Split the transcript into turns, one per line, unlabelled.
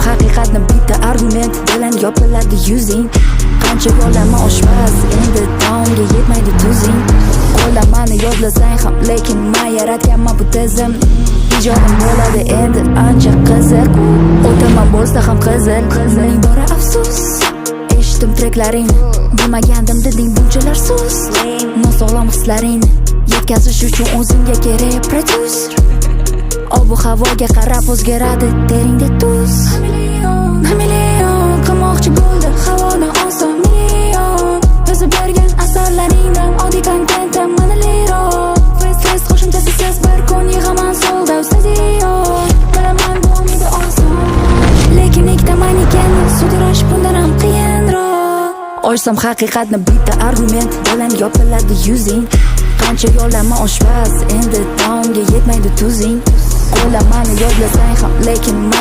haqiqatni bitta argument bilan yopiladi yuzing. Qancha yo'lama oshpaz, endi taomga yetmaydi tuzing. Qo'llamani yodlasang ham, lekin men yaratganman bu tizim. Ijodim bo'ladi endi ancha qiziq, o'taman bo'lsa ham qizil. Ming bora afsus, eshitdim treklaringni, bilmagandim deding bunchalar sus. Nosog'lom hislaringni yetkazish uchun o'zingga kerak prodyuser. Ob-u havoga qarab o'zgaradi teringda tuz. Million qilmoqchi bo'ldi havoni oson million. Yozib bergan asarlaringdan oddiy kontentim manaliroq. Fest qo'shimchasi siz bir kun yig'aman sold out stadion. Bilaman bo'lmaydi oson, lekin ikkita manikenni sudirash bundan ham qiyinroq. Ochsam haqiqatni bitta argument bilan yopiladi yuzing. Qancha yo'lama oshpaz, endi taomga yetmaydi tuzing. Qo'llamani yodlasang ham, lekin men